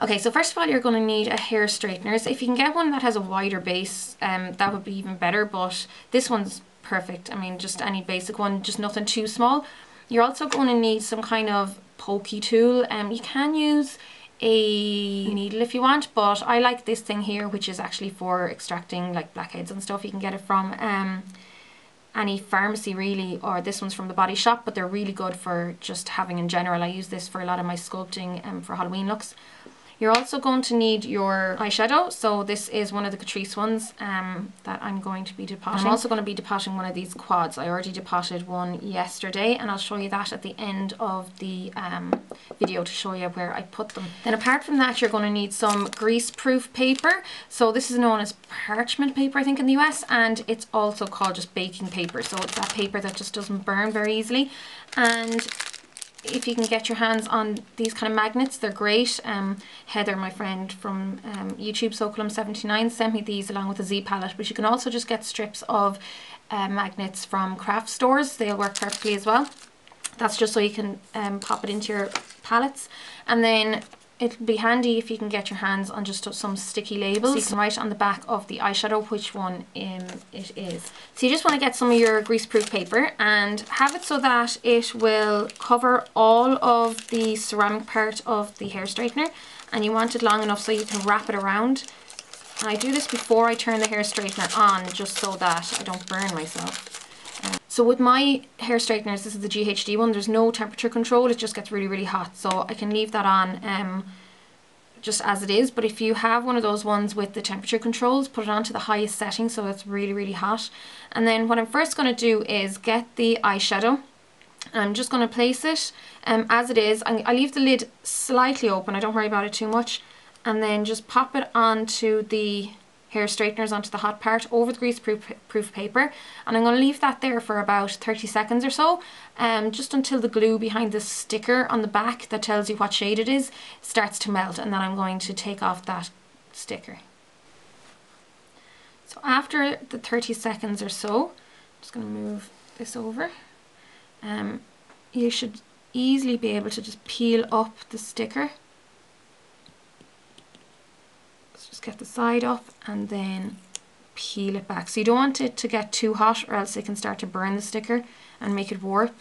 Okay, so first of all, you're going to need a hair straightener. So if you can get one that has a wider base, that would be even better, but this one's perfect. I mean, just any basic one, just nothing too small. You're also going to need some kind of pokey tool. You can use a needle if you want, but I like this thing here, which is actually for extracting like blackheads and stuff. You can get it from any pharmacy really, or this one's from the Body Shop, but they're really good for just having in general. I use this for a lot of my sculpting for Halloween looks. You're also going to need your eyeshadow. So this is one of the Catrice ones that I'm going to be depotting. I'm also going to be depotting one of these quads. I already depotted one yesterday, and I'll show you that at the end of the video to show you where I put them. Then apart from that, you're going to need some grease-proof paper. So this is known as parchment paper, I think, in the US, and it's also called just baking paper. So it's that paper that just doesn't burn very easily. And if you can get your hands on these kind of magnets, they're great. Heather, my friend from YouTube, SoColum79, sent me these along with a Z palette, but you can also just get strips of magnets from craft stores. They'll work perfectly as well. That's just so you can pop it into your palettes. And then it'll be handy if you can get your hands on just some sticky labels. So you can write on the back of the eyeshadow which one it is. So you just want to get some of your greaseproof paper and have it so that it will cover all of the ceramic part of the hair straightener, and you want it long enough so you can wrap it around. And I do this before I turn the hair straightener on, just so that I don't burn myself. So with my hair straighteners, this is the GHD one, there's no temperature control, it just gets really, really hot. So I can leave that on just as it is. But if you have one of those ones with the temperature controls, put it on to the highest setting so it's really, really hot. And then what I'm first going to do is get the eyeshadow. I'm just going to place it as it is. I leave the lid slightly open, I don't worry about it too much. And then just pop it onto the hair straighteners, onto the hot part, over the greaseproof paper, and I'm going to leave that there for about 30 seconds or so, just until the glue behind the sticker on the back that tells you what shade it is starts to melt, and then I'm going to take off that sticker. So after the 30 seconds or so, I'm just going to move this over, you should easily be able to just peel up the sticker. Just get the side up and then peel it back. So you don't want it to get too hot, or else it can start to burn the sticker and make it warp.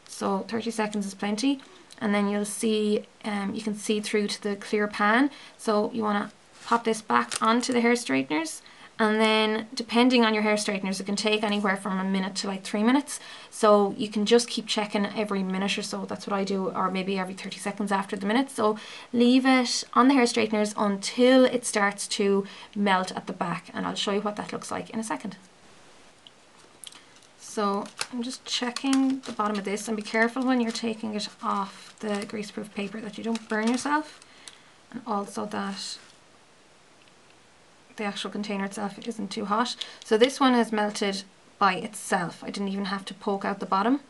So 30 seconds is plenty, and then you'll see you can see through to the clear pan. So you want to pop this back onto the hair straighteners, and then depending on your hair straighteners, it can take anywhere from a minute to like 3 minutes. So you can just keep checking every minute or so. That's what I do, or maybe every 30 seconds after the minute. So leave it on the hair straighteners until it starts to melt at the back, and I'll show you what that looks like in a second. So I'm just checking the bottom of this, and be careful when you're taking it off the greaseproof paper that you don't burn yourself, and also that the actual container itself isn't too hot. So this one has melted by itself. I didn't even have to poke out the bottom,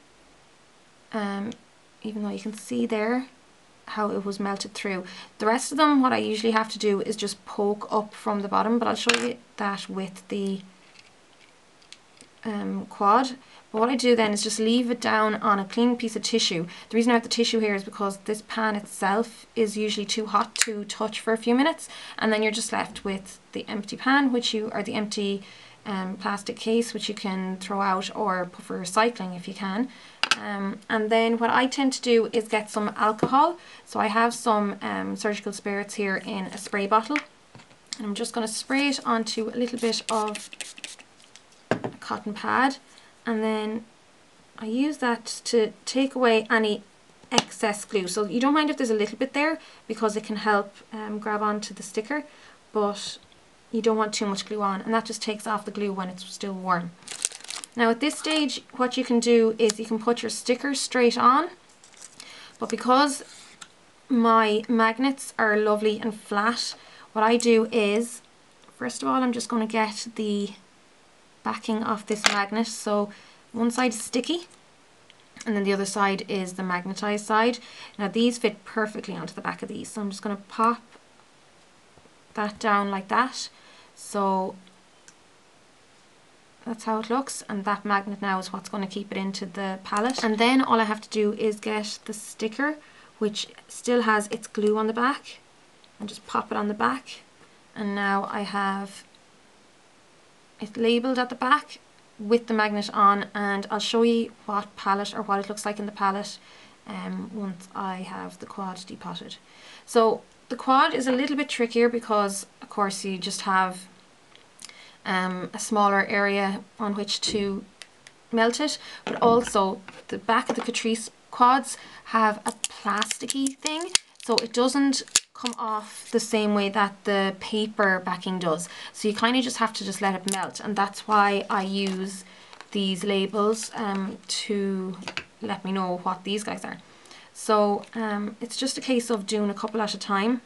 even though you can see there how it was melted through. The rest of them, what I usually have to do is just poke up from the bottom, but I'll show you that with the quad. But what I do then is just leave it down on a clean piece of tissue. The reason I have the tissue here is because this pan itself is usually too hot to touch for a few minutes, and then you're just left with the empty pan, or the empty plastic case, which you can throw out or put for recycling if you can. And then what I tend to do is get some alcohol. So I have some surgical spirits here in a spray bottle, and I'm just going to spray it onto a little bit of a cotton pad, and then I use that to take away any excess glue. So you don't mind if there's a little bit there, because it can help grab onto the sticker, but you don't want too much glue on, and that just takes off the glue when it's still warm. Now at this stage, what you can do is you can put your sticker straight on, but because my magnets are lovely and flat, what I do is, first of all, I'm just going to get the backing of this magnet. So one side is sticky, and then the other side is the magnetized side. Now these fit perfectly onto the back of these, so I'm just going to pop that down like that. So that's how it looks, and that magnet now is what's going to keep it into the palette. And then all I have to do is get the sticker, which still has its glue on the back, and just pop it on the back. And now I have it labelled at the back with the magnet on, and I'll show you what palette or what it looks like in the palette once I have the quad depotted. So the quad is a little bit trickier because of course you just have a smaller area on which to melt it, but also the back of the Catrice quads have a plasticky thing, so it doesn't come off the same way that the paper backing does. So you kind of just have to just let it melt, and that's why I use these labels to let me know what these guys are. So it's just a case of doing a couple at a time.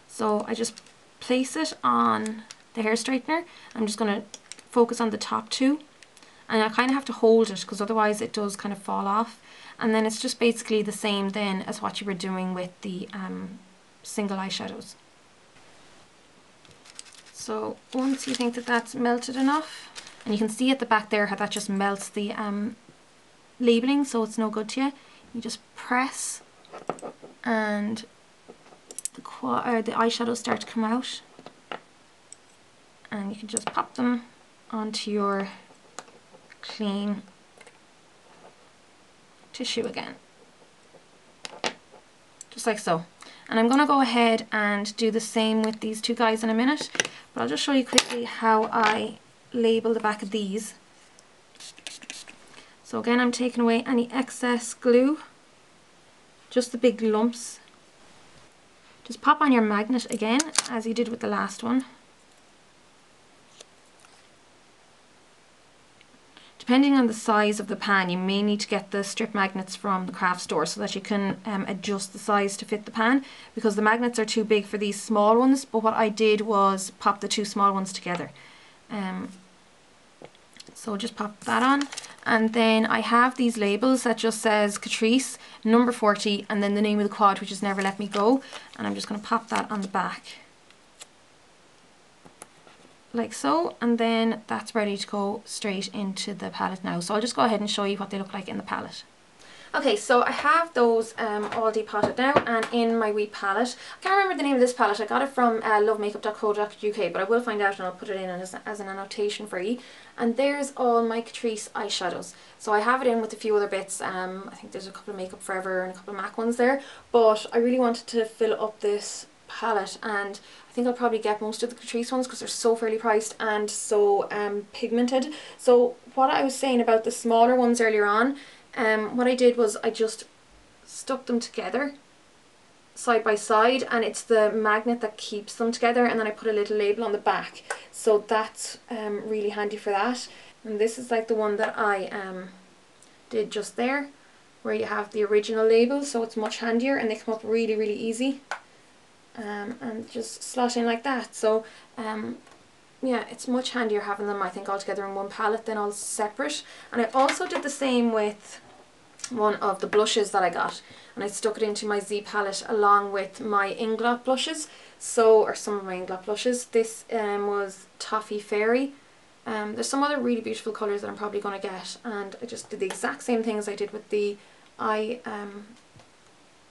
So I just place it on the hair straightener. I'm just going to focus on the top two, and I kind of have to hold it because otherwise it does kind of fall off. And then it's just basically the same then as what you were doing with the single eyeshadows. So once you think that that's melted enough, and you can see at the back there how that just melts the labelling, so it's no good to you. You just press and the eyeshadows start to come out, and you can just pop them onto your clean tissue again, just like so. And I'm going to go ahead and do the same with these two guys in a minute, but I'll just show you quickly how I label the back of these. So again, I'm taking away any excess glue, just the big lumps. Just pop on your magnet again, as you did with the last one. Depending on the size of the pan, you may need to get the strip magnets from the craft store so that you can adjust the size to fit the pan, because the magnets are too big for these small ones. But what I did was pop the two small ones together. So just pop that on, and then I have these labels that just says Catrice number 40 and then the name of the quad, which is Never Let Me Go, and I'm just going to pop that on the back like so, and then that's ready to go straight into the palette now. So I'll just go ahead and show you what they look like in the palette. Okay, so I have those all depotted now and in my wee palette. I can't remember the name of this palette. I got it from LetzMakeup.co.uk, but I will find out and I'll put it in as an annotation for you. And there's all my Catrice eyeshadows. So I have it in with a few other bits. I think there's a couple of Makeup Forever and a couple of MAC ones there, but I really wanted to fill up this palette, and I think I'll probably get most of the Catrice ones because they're so fairly priced and so pigmented. So what I was saying about the smaller ones earlier on, what I did was I just stuck them together side by side, and it's the magnet that keeps them together, and then I put a little label on the back, so that's really handy for that. And this is like the one that I did just there, where you have the original label, so it's much handier and they come up really easy, and just slot in like that. So yeah, it's much handier having them, I think, all together in one palette than all separate. And I also did the same with one of the blushes that I got, and I stuck it into my Z palette along with my Inglot blushes, so, or some of my Inglot blushes. This was Toffee Fairy. There's some other really beautiful colours that I'm probably going to get, and I just did the exact same thing as I did with the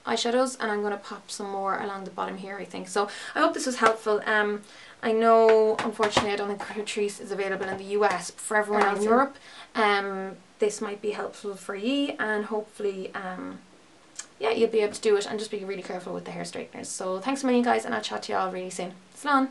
eyeshadows, and I'm going to pop some more along the bottom here, I think. So I hope this was helpful. I know, unfortunately, I don't think Catrice is available in the US, but for everyone else in Europe, this might be helpful for you, and hopefully yeah, you'll be able to do it, and just be really careful with the hair straighteners. So thanks a million, guys, and I'll chat to you all really soon. Slán!